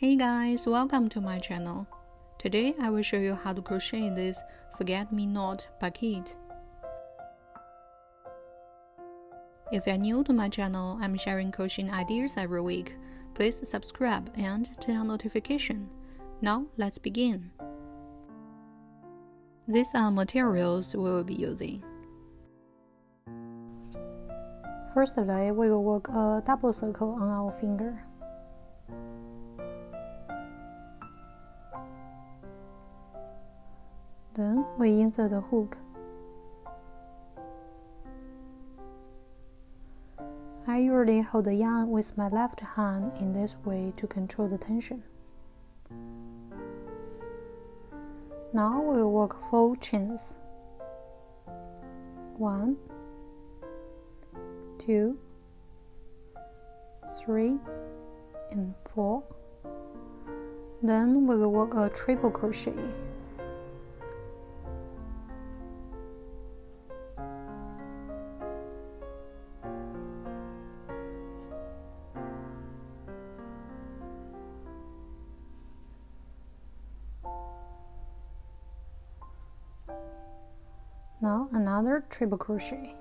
Hey guys, welcome to my channel. Today I will show you how to crochet this forget-me-not bouquet. If you're new to my channel, I'm sharing crocheting ideas every week. Please subscribe and turn on notification. Now let's begin. These are materials we will be using. Firstly, we will work a double circle on our finger. Then we insert the hook. I usually hold the yarn with my left hand in this way to control the tension. Now we will work 4 chains. 1, 2, 3, and 4. Then we will work a triple crochet. Now another triple crochet.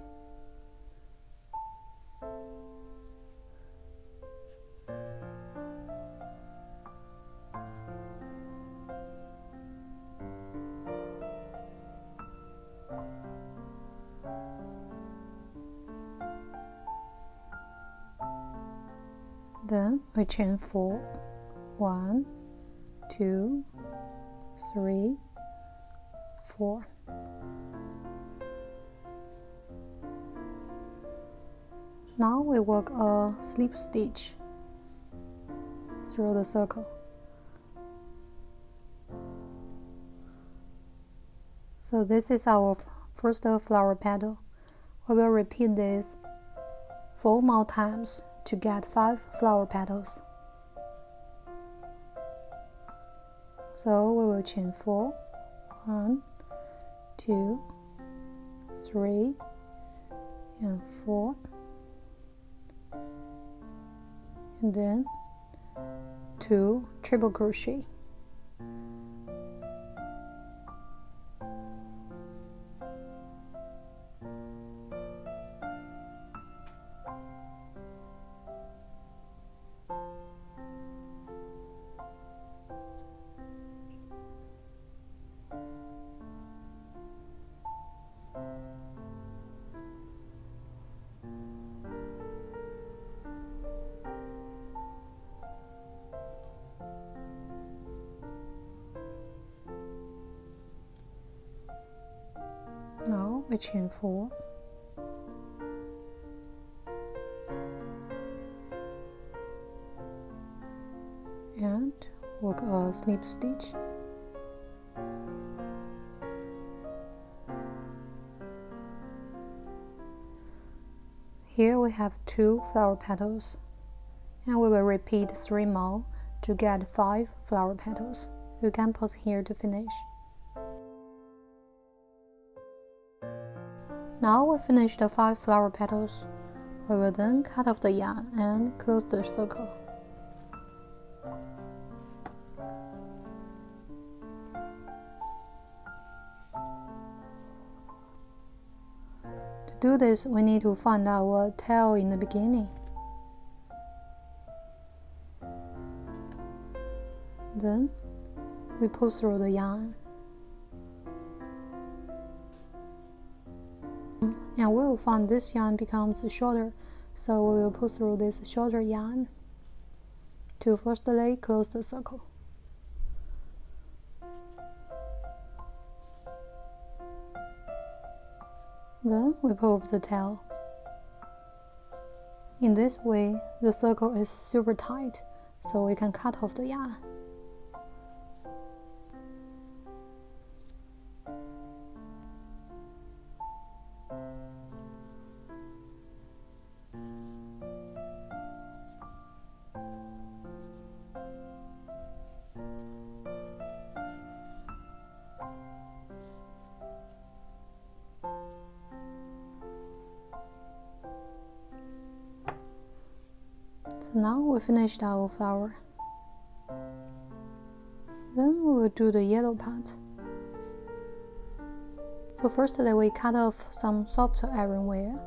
Then we chain 4. 1, 2, 3, 4. Now we work a slip stitch through the circle. So this is our first flower petal. We will repeat this 4 more times to get 5 flower petals. So we will chain 4. 1, 2, 3, and 4. And then 2 triple crochet. Now we chain 4. And work a slip stitch. Here we have 2 flower petals, and we will repeat 3 more to get 5 flower petals. You can pause here to finish. Now we finish the 5 flower petals. We will then cut off the yarn and close the circle. To do this, we need to find our tail in the beginning. Then we pull through the yarn. And we will find this yarn becomes shorter, so we will pull through this shorter yarn to firstly close the circle. Then we pull off the tail. In this way, the circle is super tight, so we can cut off the yarn. So now we finished our flower. will do the yellow part. So firstly, we cut off some soft ironware.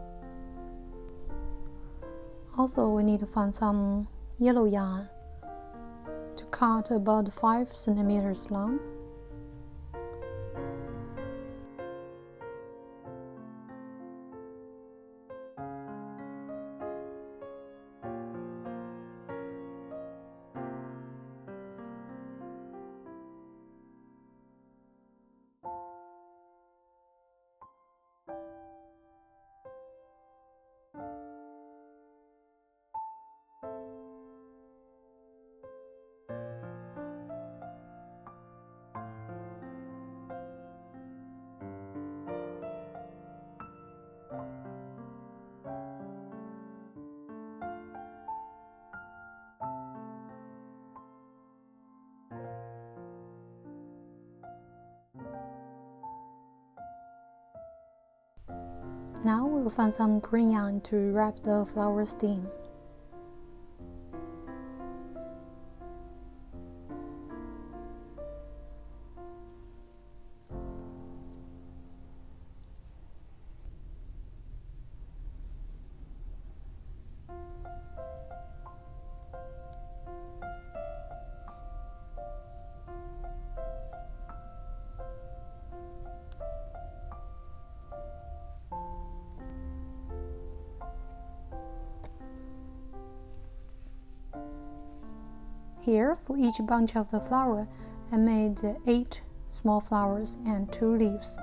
Also, we need to find some yellow yarn to cut about 5 centimeters long. Now we'll find some green yarn to wrap the flower stem. Here, for each bunch of the flower, I made 8 small flowers and 2 leaves.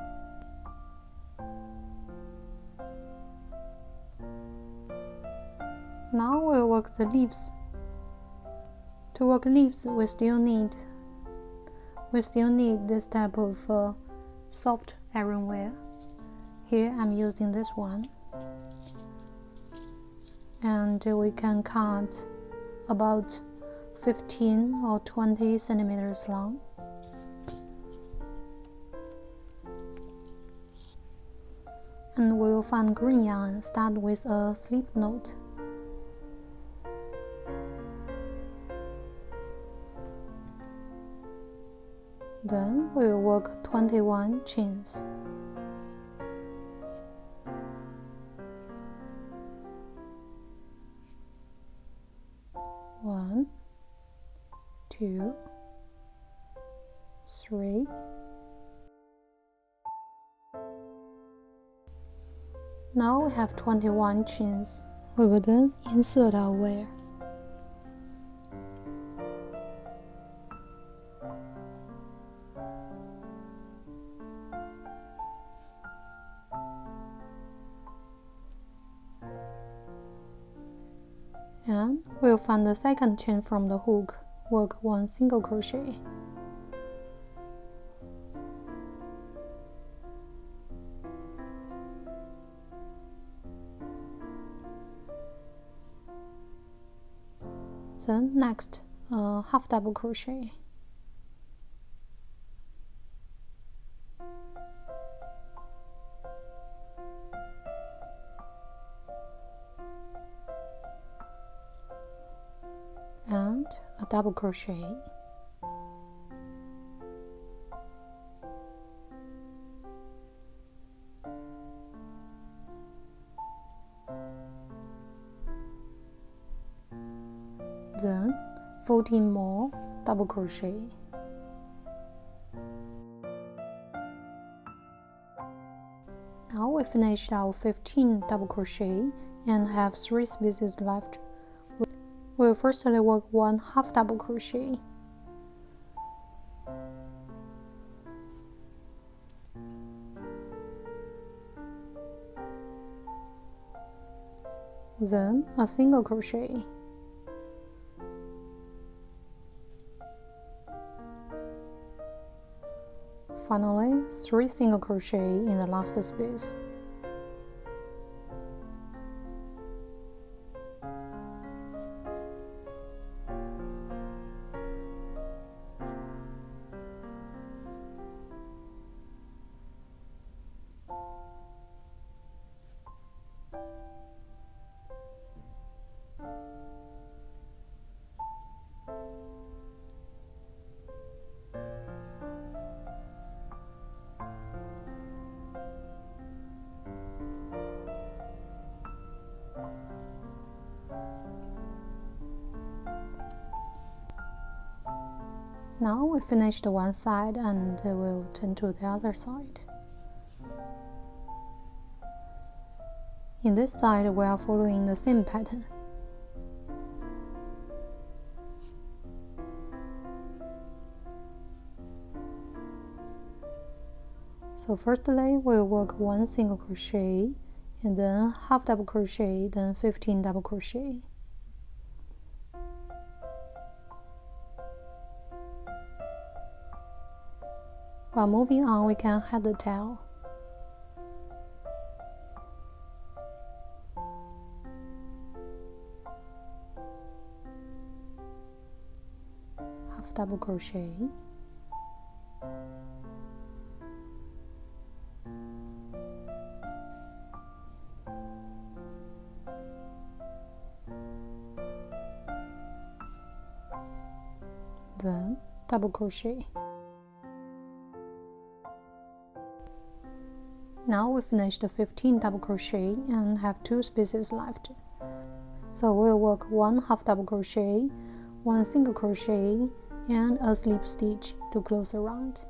Now we'll work the leaves. To work leaves, we still need this type of soft ironware. Here I'm using this one, and we can cut about 15 or 20 centimeters long. And we will find green yarn, start with a slip knot. Then we will work 21 chains. One, 2, 3. Now we have 21 chains. We will then insert our wire. And we'll find the second chain from the hook. Work 1 single crochet. Then next, half double crochet. And a double crochet. Then 14 more double crochet. Now we finished our 15 double crochet and have 3 spaces left. We'll firstly work 1 half double crochet. Then a single crochet. Finally, 3 single crochet in the last space. Now we finished one side and we'll turn to the other side. In this side, we are following the same pattern. So firstly, we'll work 1 single crochet, and then half double crochet, then 15 double crochet. While moving on, we can head the tail. Half double crochet. Then double crochet. Now we finished the 15 double crochet and have 2 spaces left. So we'll work 1 half double crochet, 1 single crochet, and a slip stitch to close the round.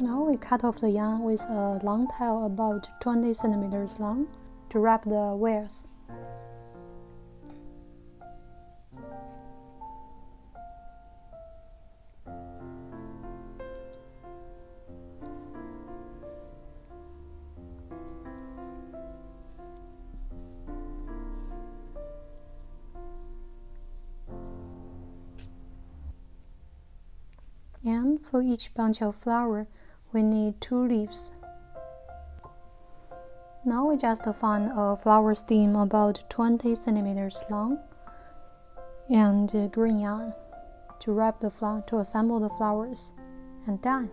Now we cut off the yarn with a long tail about 20 centimeters long to wrap the wires. And for each bunch of flower, we need 2 leaves. Now we just find a flower stem about 20 centimeters long and green yarn to wrap the flower to assemble the flowers, and done.